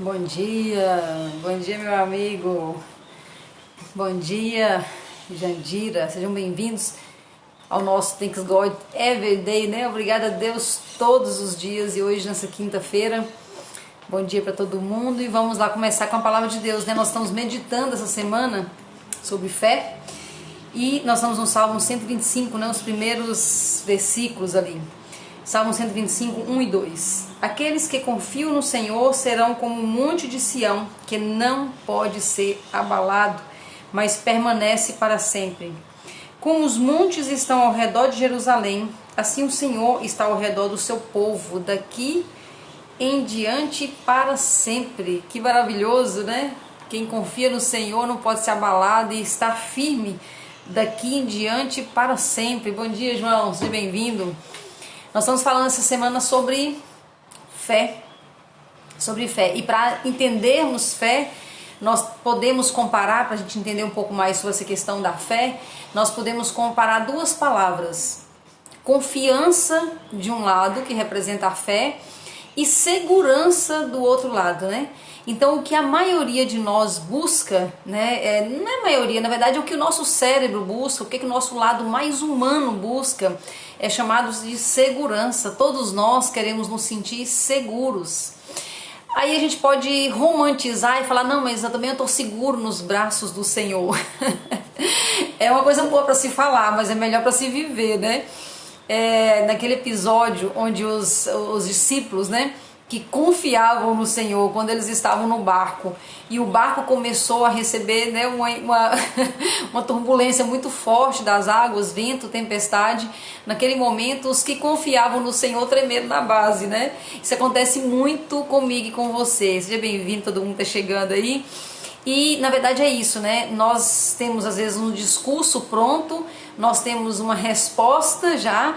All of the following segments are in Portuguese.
Bom dia meu amigo, bom dia Jandira, sejam bem-vindos ao nosso Thanks God Every Day, né? Obrigada a Deus todos os dias e hoje nessa quinta-feira, bom dia para todo mundo e vamos lá começar com a palavra de Deus, né? Nós estamos meditando essa semana sobre fé e nós estamos no Salmo 125, né? Os primeiros versículos ali. Salmo 125, 1 e 2. Aqueles que confiam no Senhor serão como um monte de Sião, que não pode ser abalado, mas permanece para sempre. Como os montes estão ao redor de Jerusalém, assim o Senhor está ao redor do seu povo, daqui em diante para sempre. Que maravilhoso, né? Quem confia no Senhor não pode ser abalado e está firme daqui em diante para sempre. Bom dia, João, seja bem-vindo. Nós estamos falando essa semana sobre fé, e para entendermos fé, nós podemos comparar, para a gente entender um pouco mais sobre essa questão da fé, nós podemos comparar duas palavras, confiança de um lado, que representa a fé, e segurança do outro lado, né? Então o que a maioria de nós busca, né, não é a maioria, na verdade é o que o nosso cérebro busca, o que o nosso lado mais humano busca, é chamado de segurança. Todos nós queremos nos sentir seguros. Aí a gente pode romantizar e falar, não, mas eu também estou seguro nos braços do Senhor. É uma coisa boa para se falar, mas é melhor para se viver, né? Naquele episódio onde os discípulos, né, que confiavam no Senhor quando eles estavam no barco e o barco começou a receber, né, uma turbulência muito forte das águas, vento, tempestade. Naquele momento os que confiavam no Senhor tremeram na base, né? Isso acontece muito comigo e com você. Seja bem-vindo, todo mundo está chegando aí. E na verdade é isso, né? Nós temos às vezes um discurso pronto, nós temos uma resposta já.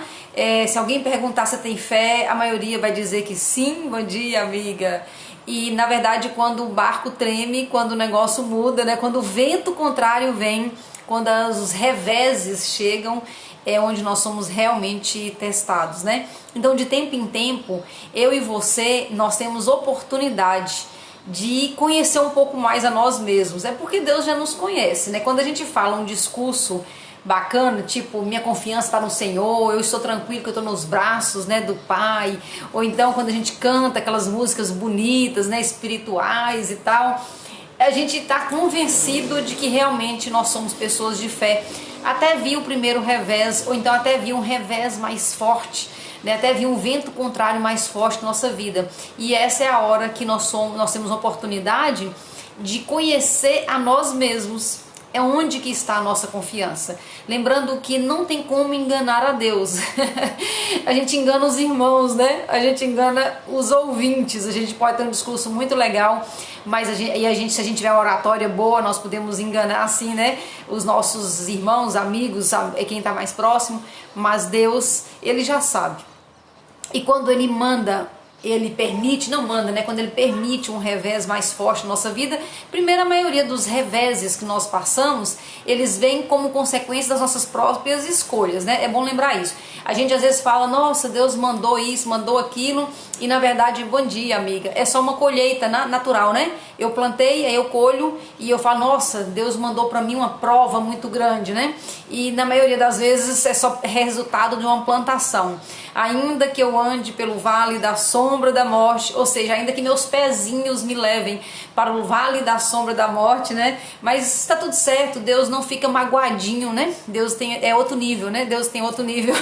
Se alguém perguntar se tem fé, a maioria vai dizer que sim. Bom dia, amiga. E na verdade quando o barco treme, quando o negócio muda, né? Quando o vento contrário vem, quando os reveses chegam, é onde nós somos realmente testados, né? Então de tempo em tempo, eu e você, nós temos oportunidade de conhecer um pouco mais a nós mesmos. É porque Deus já nos conhece, né? Quando a gente fala um discurso bacana, tipo, minha confiança está no Senhor, eu estou tranquilo que eu estou nos braços, né, do Pai, ou então quando a gente canta aquelas músicas bonitas, né, espirituais e tal, a gente está convencido de que realmente nós somos pessoas de fé. Até vir o primeiro revés, ou então até vir um revés mais forte, né? Até vir um vento contrário mais forte na nossa vida. E essa é a hora que nós temos a oportunidade de conhecer a nós mesmos. É onde que está a nossa confiança. Lembrando que não tem como enganar a Deus. A gente engana os irmãos, né? A gente engana os ouvintes. A gente pode ter um discurso muito legal, mas se a gente tiver uma oratória boa, nós podemos enganar assim, né? Os nossos irmãos, amigos, quem está mais próximo. Mas Deus, Ele já sabe. E quando Ele manda, Ele permite, não manda, né? Quando Ele permite um revés mais forte na nossa vida, primeiro a maioria dos reveses que nós passamos, eles vêm como consequência das nossas próprias escolhas, né? É bom lembrar isso. A gente às vezes fala, nossa, Deus mandou isso, mandou aquilo, e na verdade, bom dia, amiga, é só uma colheita natural, né? Eu plantei, aí eu colho, e eu falo, nossa, Deus mandou pra mim uma prova muito grande, né? E na maioria das vezes é só resultado de uma plantação. Ainda que eu ande pelo vale da sombra da morte, ou seja, ainda que meus pezinhos me levem para o vale da sombra da morte, né? Mas está tudo certo, Deus não fica magoadinho, né? Deus é outro nível, né? Deus tem outro nível.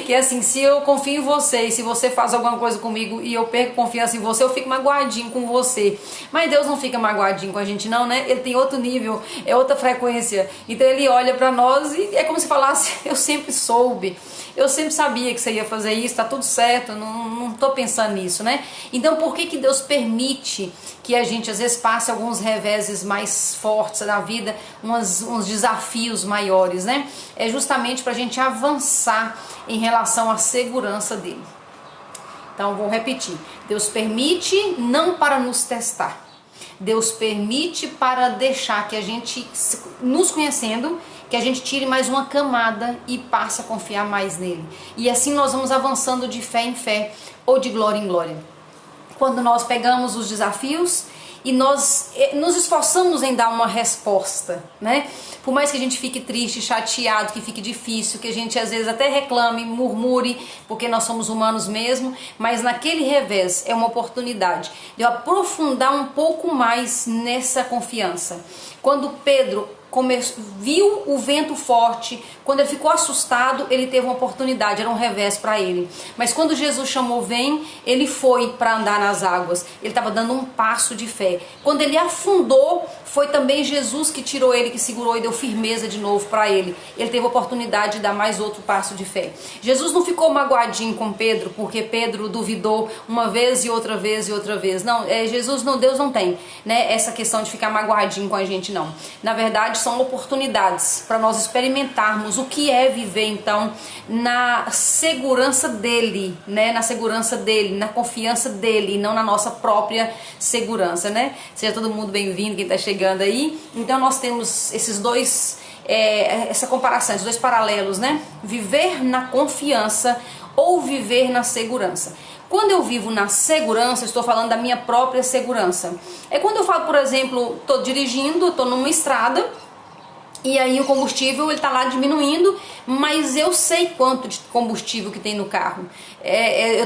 Que é assim, se eu confio em você e se você faz alguma coisa comigo e eu perco confiança em você, eu fico magoadinho com você. Mas Deus não fica magoadinho com a gente não, né? Ele tem outro nível, é outra frequência. Então Ele olha para nós e é como se falasse, eu sempre soube. Eu sempre sabia que você ia fazer isso, tá tudo certo, não tô pensando nisso, né? Então por que Deus permite que a gente às vezes passe alguns reveses mais fortes na vida, uns desafios maiores, né? É justamente pra gente avançar em relação à segurança dele. Então vou repetir, Deus permite não para nos testar. Deus permite para deixar que a gente, nos conhecendo, que a gente tire mais uma camada e passe a confiar mais nele. E assim nós vamos avançando de fé em fé ou de glória em glória. quando nós pegamos os desafios e nós nos esforçamos em dar uma resposta, né? Por mais que a gente fique triste, chateado, que fique difícil, que a gente às vezes até reclame, murmure, porque nós somos humanos mesmo, mas naquele revés é uma oportunidade de eu aprofundar um pouco mais nessa confiança. Quando Pedro viu o vento forte, quando ele ficou assustado, ele teve uma oportunidade, era um revés para ele. Mas quando Jesus chamou, vem, ele foi para andar nas águas. Ele estava dando um passo de fé. Quando ele afundou, foi também Jesus que tirou ele, que segurou e deu firmeza de novo para ele. Ele teve a oportunidade de dar mais outro passo de fé. Jesus não ficou magoadinho com Pedro, porque Pedro duvidou uma vez e outra vez e outra vez. Não, Jesus, não, Deus não tem, né, essa questão de ficar magoadinho com a gente, não. Na verdade, são oportunidades para nós experimentarmos o que é viver então na segurança dele, né? Na segurança dele, na confiança dele, e não na nossa própria segurança, né? Seja todo mundo bem-vindo, quem está chegando aí. Então nós temos esses dois, essa comparação, esses dois paralelos, né? Viver na confiança ou viver na segurança. Quando eu vivo na segurança, eu estou falando da minha própria segurança. É quando eu falo, por exemplo, estou dirigindo, estou numa estrada, e aí o combustível ele tá lá diminuindo, mas eu sei quanto de combustível que tem no carro.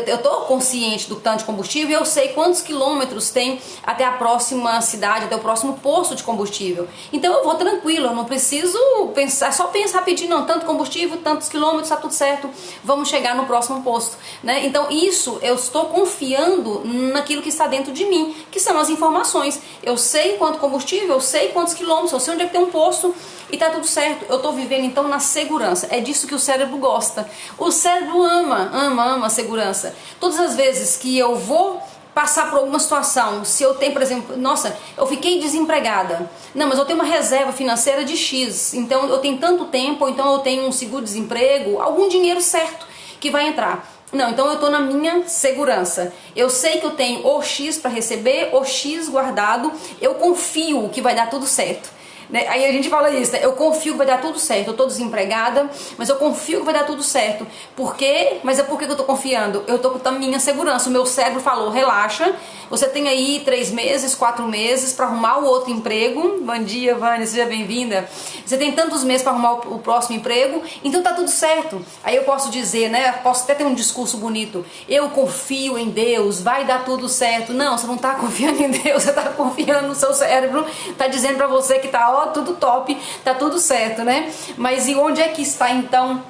Eu tô consciente do tanto de combustível, eu sei quantos quilômetros tem até a próxima cidade, até o próximo posto de combustível. Então eu vou tranquilo, eu não preciso pensar, só penso rapidinho, não, tanto combustível, tantos quilômetros, tá tudo certo, vamos chegar no próximo posto, né? Então isso, eu estou confiando naquilo que está dentro de mim, que são as informações. Eu sei quanto combustível, eu sei quantos quilômetros, eu sei onde é que tem um posto, e tá tudo certo. Eu tô vivendo então na segurança. É disso que o cérebro gosta. O cérebro ama a segurança. Todas as vezes que eu vou passar por alguma situação, se eu tenho, por exemplo, nossa, eu fiquei desempregada. Não, mas eu tenho uma reserva financeira de X, então eu tenho tanto tempo, ou então eu tenho um seguro-desemprego, algum dinheiro certo que vai entrar. Não, então eu estou na minha segurança. Eu sei que eu tenho o X para receber, o X guardado, eu confio que vai dar tudo certo. Aí a gente fala isso, né? Eu confio que vai dar tudo certo. Eu estou desempregada, mas eu confio que vai dar tudo certo. Por quê? Mas é por que eu estou confiando? Eu estou com a minha segurança. O meu cérebro falou, relaxa, você tem aí 3 meses, 4 meses para arrumar o outro emprego. Bom dia, Vânia, seja bem-vinda. Você tem tantos meses para arrumar o próximo emprego, então tá tudo certo. Aí eu posso dizer, né? Posso até ter um discurso bonito. Eu confio em Deus, vai dar tudo certo. Não, você não está confiando em Deus, você está confiando no seu cérebro. Está dizendo para você que tá tudo top, tá tudo certo, né? Mas e onde é que está então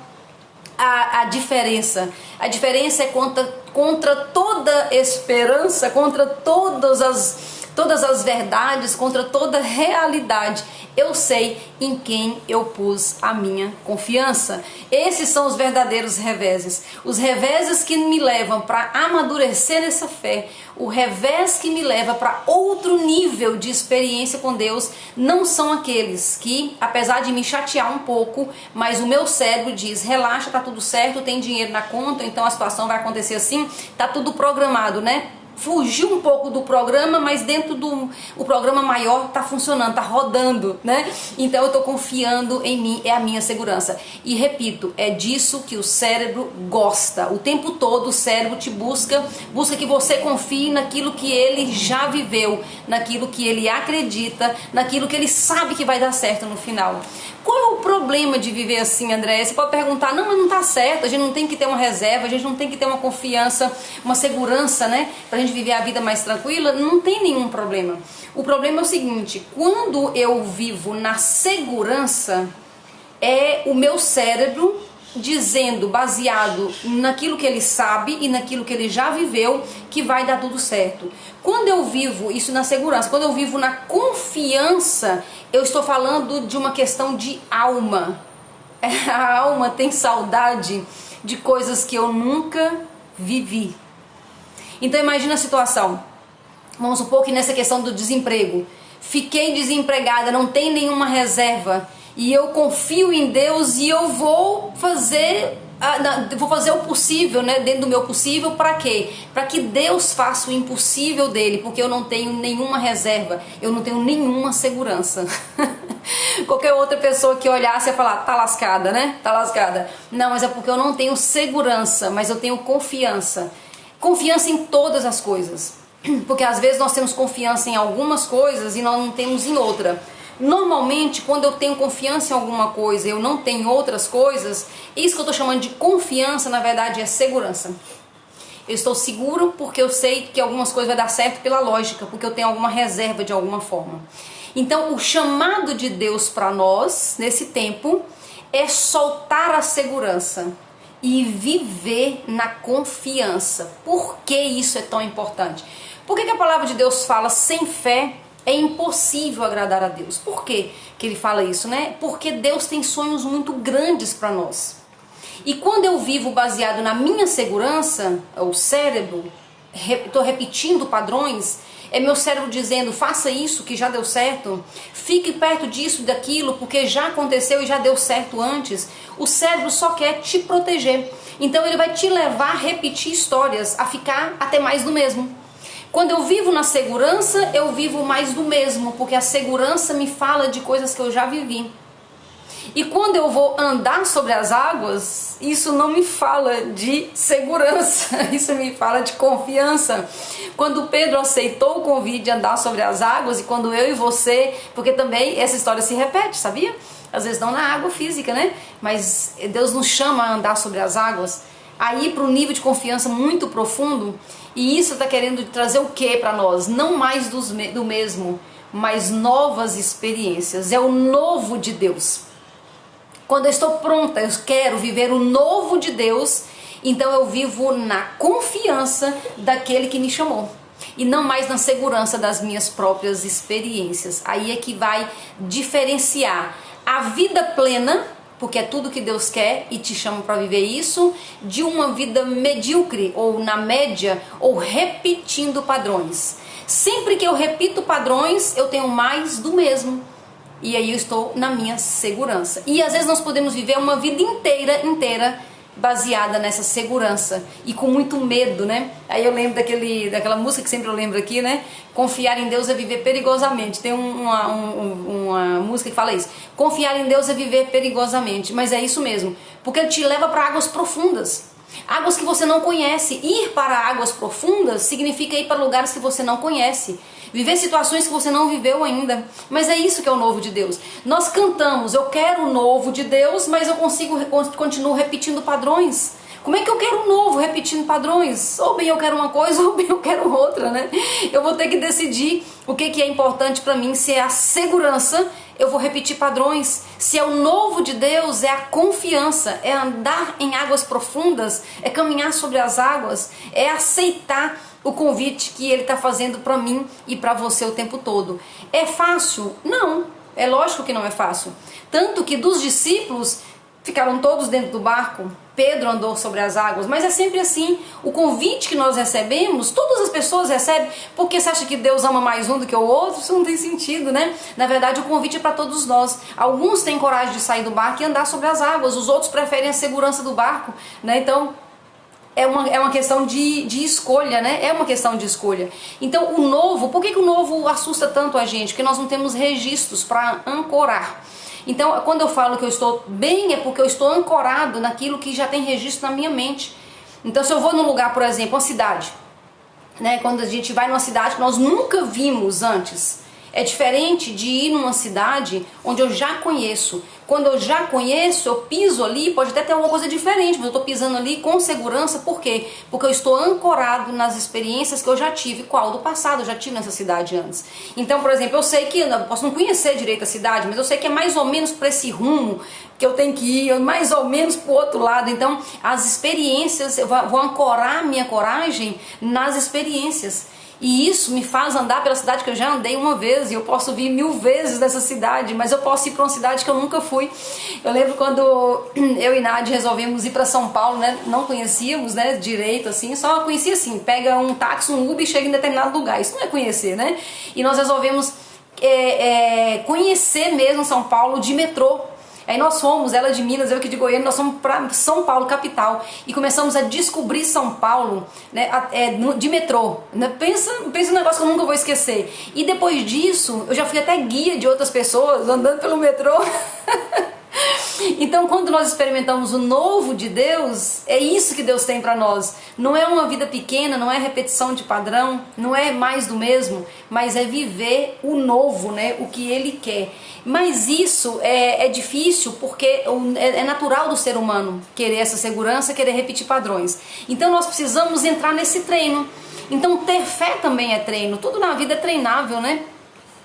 a diferença? A diferença é contra toda esperança, contra todas as verdades, contra toda realidade. Eu sei em quem eu pus a minha confiança. Esses são os verdadeiros reveses. Os reveses que me levam para amadurecer essa fé. O revés que me leva para outro nível de experiência com Deus não são aqueles que, apesar de me chatear um pouco, mas o meu cérebro diz, relaxa, tá tudo certo, tem dinheiro na conta, então a situação vai acontecer assim, tá tudo programado, né? Fugiu um pouco do programa, mas dentro do programa maior tá funcionando, tá rodando, né? Então eu tô confiando em mim, é a minha segurança. E repito, é disso que o cérebro gosta. O tempo todo o cérebro te busca que você confie naquilo que ele já viveu, naquilo que ele acredita, naquilo que ele sabe que vai dar certo no final. Qual é o problema de viver assim, André? Você pode perguntar, não, mas não tá certo, a gente não tem que ter uma reserva, a gente não tem que ter uma confiança, uma segurança, né? Pra gente viver a vida mais tranquila. Não tem nenhum problema. O problema é o seguinte, quando eu vivo na segurança, é o meu cérebro dizendo, baseado naquilo que ele sabe e naquilo que ele já viveu, que vai dar tudo certo. Quando eu vivo isso na segurança, quando eu vivo na confiança, eu estou falando de uma questão de alma. A alma tem saudade de coisas que eu nunca vivi. Então imagina a situação, vamos supor que nessa questão do desemprego, fiquei desempregada, não tem nenhuma reserva, e eu confio em Deus e eu vou fazer o possível, né, dentro do meu possível. Para quê? Para que Deus faça o impossível dele, porque eu não tenho nenhuma reserva, eu não tenho nenhuma segurança. Qualquer outra pessoa que olhasse ia falar, tá lascada, né? Tá lascada. Não, mas é porque eu não tenho segurança, mas eu tenho confiança. Confiança em todas as coisas. Porque às vezes nós temos confiança em algumas coisas e nós não temos em outra. Normalmente, quando eu tenho confiança em alguma coisa e eu não tenho outras coisas, isso que eu estou chamando de confiança, na verdade, é segurança. Eu estou seguro porque eu sei que algumas coisas vai dar certo pela lógica, porque eu tenho alguma reserva de alguma forma. Então, o chamado de Deus para nós, nesse tempo, é soltar a segurança e viver na confiança. Por que isso é tão importante? Por que a palavra de Deus fala sem fé é impossível agradar a Deus? Por que ele fala isso, né? Porque Deus tem sonhos muito grandes para nós. E quando eu vivo baseado na minha segurança, o cérebro, estou repetindo padrões, é meu cérebro dizendo, faça isso que já deu certo, fique perto disso e daquilo, porque já aconteceu e já deu certo antes. O cérebro só quer te proteger. Então ele vai te levar a repetir histórias, a ficar até mais do mesmo. Quando eu vivo na segurança, eu vivo mais do mesmo, porque a segurança me fala de coisas que eu já vivi. E quando eu vou andar sobre as águas, isso não me fala de segurança, isso me fala de confiança. Quando Pedro aceitou o convite de andar sobre as águas, e quando eu e você, porque também essa história se repete, sabia? Às vezes não na água física, né? Mas Deus nos chama a andar sobre as águas, a ir para um nível de confiança muito profundo, e isso está querendo trazer o que para nós? Não mais do mesmo, mas novas experiências, é o novo de Deus. Quando eu estou pronta, eu quero viver o novo de Deus, então eu vivo na confiança daquele que me chamou. E não mais na segurança das minhas próprias experiências. Aí é que vai diferenciar a vida plena, porque é tudo que Deus quer e te chama para viver isso, de uma vida medíocre, ou na média, ou repetindo padrões. Sempre que eu repito padrões, eu tenho mais do mesmo. E aí eu estou na minha segurança. E às vezes nós podemos viver uma vida inteira baseada nessa segurança e com muito medo, né? Aí eu lembro daquela música que sempre eu lembro aqui, né? Confiar em Deus é viver perigosamente. Tem uma música que fala isso. Confiar em Deus é viver perigosamente. Mas é isso mesmo, porque ele te leva para águas profundas. Águas que você não conhece. Ir para águas profundas significa ir para lugares que você não conhece. Viver situações que você não viveu ainda. Mas é isso que é o novo de Deus. Nós cantamos, eu quero o novo de Deus, mas eu continuo repetindo padrões. Como é que eu quero o novo repetindo padrões? Ou bem eu quero uma coisa, ou bem eu quero outra, né? Eu vou ter que decidir o que é importante para mim. Se é a segurança, eu vou repetir padrões. Se é o novo de Deus, é a confiança, é andar em águas profundas, é caminhar sobre as águas, é aceitar o convite que ele está fazendo para mim e para você o tempo todo. É fácil? Não, é lógico que não é fácil. Tanto que dos discípulos ficaram todos dentro do barco, Pedro andou sobre as águas, mas é sempre assim. O convite que nós recebemos, todas as pessoas recebem. Porque você acha que Deus ama mais um do que o outro? Isso não tem sentido, né? Na verdade, o convite é para todos nós. Alguns têm coragem de sair do barco e andar sobre as águas, os outros preferem a segurança do barco, né? Então é uma questão de escolha, né? É uma questão de escolha. Então o novo, por que o novo assusta tanto a gente? Porque nós não temos registros para ancorar. Então quando eu falo que eu estou bem, é porque eu estou ancorado naquilo que já tem registro na minha mente. Então se eu vou num lugar, por exemplo, uma cidade, né? Quando a gente vai numa cidade que nós nunca vimos antes, é diferente de ir numa cidade onde eu já conheço. Quando eu já conheço, eu piso ali, pode até ter alguma coisa diferente, mas eu estou pisando ali com segurança. Por quê? Porque eu estou ancorado nas experiências que eu já tive. Qual? Do passado, eu já tive nessa cidade antes. Então, por exemplo, eu sei que, eu posso não conhecer direito a cidade, mas eu sei que é mais ou menos para esse rumo que eu tenho que ir, mais ou menos para o outro lado. Então, as experiências, eu vou ancorar minha coragem nas experiências. E isso me faz andar pela cidade que eu já andei uma vez, e eu posso vir 1000 vezes dessa cidade, mas eu posso ir para uma cidade que eu nunca fui. Eu lembro quando eu e Nádia resolvemos ir para São Paulo, né? Não conhecíamos, né, direito assim, só conhecia assim, pega um táxi, um Uber e chega em determinado lugar. Isso não é conhecer, né? E nós resolvemos conhecer mesmo São Paulo de metrô. Aí nós fomos, ela de Minas, eu aqui de Goiânia, nós fomos para São Paulo, capital, e começamos a descobrir São Paulo, né, de metrô. Né? Pensa um negócio que eu nunca vou esquecer. E depois disso, eu já fui até guia de outras pessoas, andando pelo metrô. Então, quando nós experimentamos o novo de Deus, é isso que Deus tem para nós. Não é uma vida pequena, não é repetição de padrão, não é mais do mesmo, mas é viver o novo, né? O que Ele quer. Mas isso é difícil porque é natural do ser humano querer essa segurança, querer repetir padrões. Então, nós precisamos entrar nesse treino. Então, ter fé também é treino. Tudo na vida é treinável, né?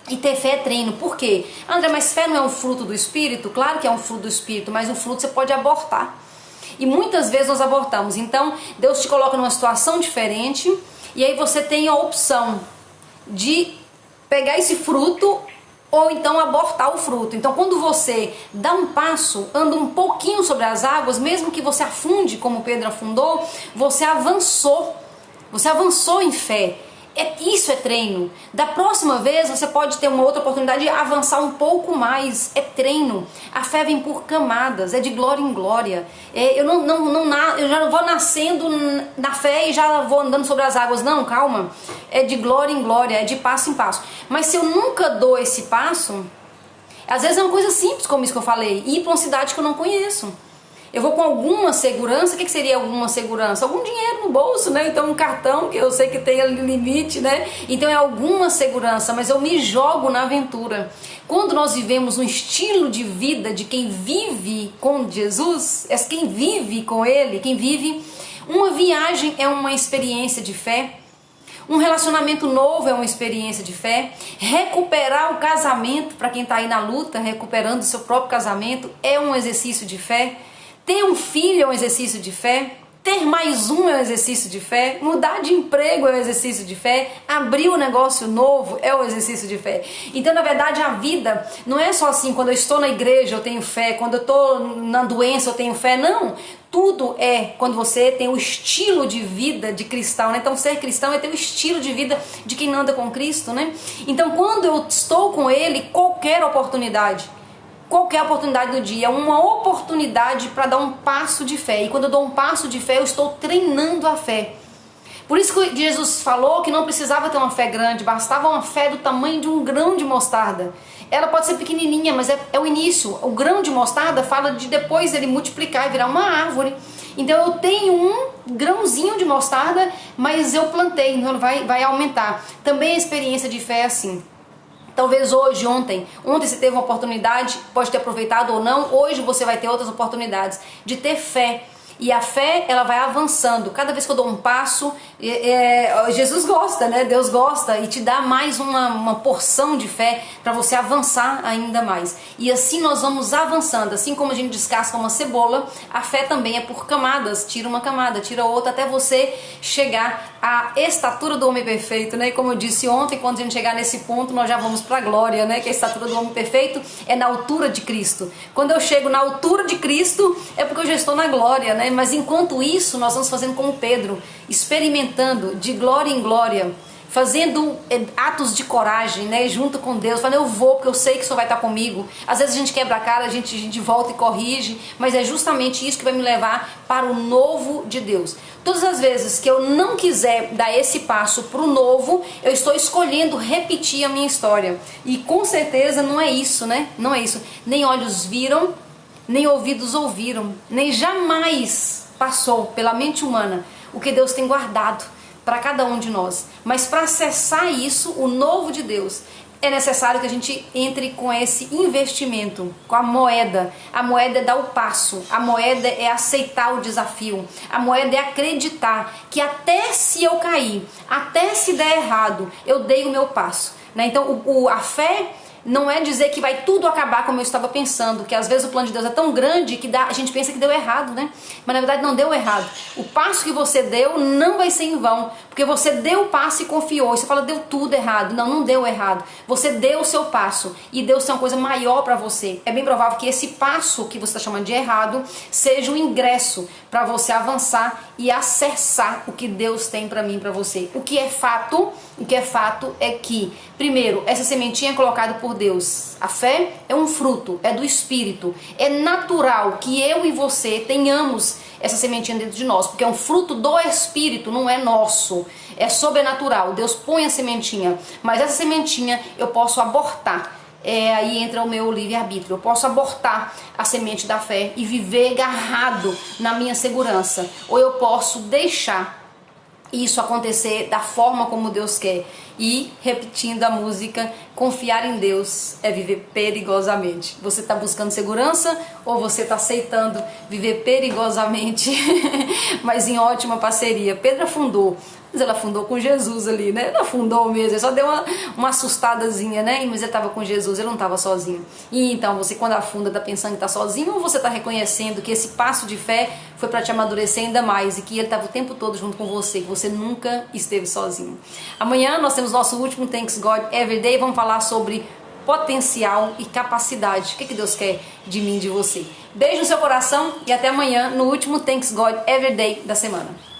E ter fé é treino. Por quê? André, mas fé não é um fruto do Espírito? Claro que é um fruto do Espírito, mas um fruto você pode abortar. E muitas vezes nós abortamos. Então, Deus te coloca numa situação diferente e aí você tem a opção de pegar esse fruto ou então abortar o fruto. Então, quando você dá um passo, anda um pouquinho sobre as águas, mesmo que você afunde como Pedro afundou, você avançou. Você avançou em fé. Isso é treino. Da próxima vez você pode ter uma outra oportunidade de avançar um pouco mais. É treino. A fé vem por camadas, é de glória em glória. Eu já não vou nascendo na fé e já vou andando sobre as águas. Não, calma. É de glória em glória, é de passo em passo. Mas se eu nunca dou esse passo, às vezes é uma coisa simples como isso que eu falei. Ir para uma cidade que eu não conheço. Eu vou com alguma segurança. O que seria alguma segurança? Algum dinheiro no bolso, né? Então um cartão que eu sei que tem limite, né? Então é alguma segurança, mas eu me jogo na aventura. Quando nós vivemos um estilo de vida de quem vive com Jesus, é quem vive com Ele, quem vive, uma viagem é uma experiência de fé. Um relacionamento novo é uma experiência de fé. Recuperar o casamento, para quem está aí na luta, recuperando o seu próprio casamento, é um exercício de fé. Ter um filho é um exercício de fé. Ter mais um é um exercício de fé. Mudar de emprego é um exercício de fé. Abrir um negócio novo é um exercício de fé. Então, na verdade, a vida não é só assim, quando eu estou na igreja eu tenho fé, quando eu estou na doença eu tenho fé. Não, tudo é quando você tem o estilo de vida de cristão, né? Então, ser cristão é ter o estilo de vida de quem anda com Cristo, né? Então, quando eu estou com Ele, qualquer oportunidade do dia é uma oportunidade para dar um passo de fé. E quando eu dou um passo de fé, eu estou treinando a fé. Por isso que Jesus falou que não precisava ter uma fé grande, bastava uma fé do tamanho de um grão de mostarda. Ela pode ser pequenininha, mas é o início. O grão de mostarda fala de depois ele multiplicar e virar uma árvore. Então eu tenho um grãozinho de mostarda, mas eu plantei, então vai aumentar. Também a experiência de fé é assim. Talvez ontem você teve uma oportunidade, pode ter aproveitado ou não, hoje você vai ter outras oportunidades de ter fé. E a fé, ela vai avançando. Cada vez que eu dou um passo, Jesus gosta, né? Deus gosta e te dá mais uma porção de fé para você avançar ainda mais. E assim nós vamos avançando. Assim como a gente descasca uma cebola, a fé também é por camadas. Tira uma camada, tira outra, até você chegar à estatura do homem perfeito, né? E como eu disse ontem, quando a gente chegar nesse ponto, nós já vamos para a glória, né? Que a estatura do homem perfeito é na altura de Cristo. Quando eu chego na altura de Cristo, é porque eu já estou na glória, né? Mas enquanto isso, nós vamos fazendo como Pedro, experimentando de glória em glória, fazendo atos de coragem, né, junto com Deus, falando eu vou porque eu sei que o Senhor vai estar comigo. Às vezes a gente quebra a cara, a gente volta e corrige, mas é justamente isso que vai me levar para o novo de Deus. Todas as vezes que eu não quiser dar esse passo para o novo, eu estou escolhendo repetir a minha história. E com certeza não é isso, né? Não é isso. Nem olhos viram, nem ouvidos ouviram, nem jamais passou pela mente humana o que Deus tem guardado para cada um de nós. Mas para acessar isso, o novo de Deus, é necessário que a gente entre com esse investimento, com a moeda. A moeda é dar o passo, a moeda é aceitar o desafio, a moeda é acreditar que até se eu cair, até se der errado, eu dei o meu passo, né? Então a fé não é dizer que vai tudo acabar como eu estava pensando, que às vezes o plano de Deus é tão grande que a gente pensa que deu errado, né? Mas na verdade não deu errado. O passo que você deu não vai ser em vão, porque você deu o passo e confiou. E você fala, deu tudo errado. Não deu errado. Você deu o seu passo e Deus tem uma coisa maior para você. É bem provável que esse passo que você está chamando de errado seja um ingresso para você avançar e acessar o que Deus tem para mim e para você. O que é fato é que, primeiro, essa sementinha é colocada por Deus. A fé é um fruto, é do Espírito. É natural que eu e você tenhamos essa sementinha dentro de nós, porque é um fruto do Espírito, não é nosso. É sobrenatural. Deus põe a sementinha, mas essa sementinha eu posso abortar. aí entra o meu livre-arbítrio. Eu posso abortar a semente da fé e viver agarrado na minha segurança, ou eu posso deixar isso acontecer da forma como Deus quer. E, repetindo a música, confiar em Deus é viver perigosamente. Você está buscando segurança ou você está aceitando viver perigosamente, mas em ótima parceria? Pedro afundou, mas ela afundou com Jesus ali, né? Ele afundou mesmo, ele só deu uma assustadazinha, né? Mas ele estava com Jesus, ele não estava sozinho. E então, você quando afunda, está pensando que está sozinho, ou você está reconhecendo que esse passo de fé foi para te amadurecer ainda mais e que ele estava o tempo todo junto com você, que você nunca esteve sozinho. Amanhã nós temos nosso último Thanks God Everyday, vamos falar sobre potencial e capacidade. O que Deus quer de mim e de você? Beijo no seu coração e até amanhã no último Thanks God Everyday da semana.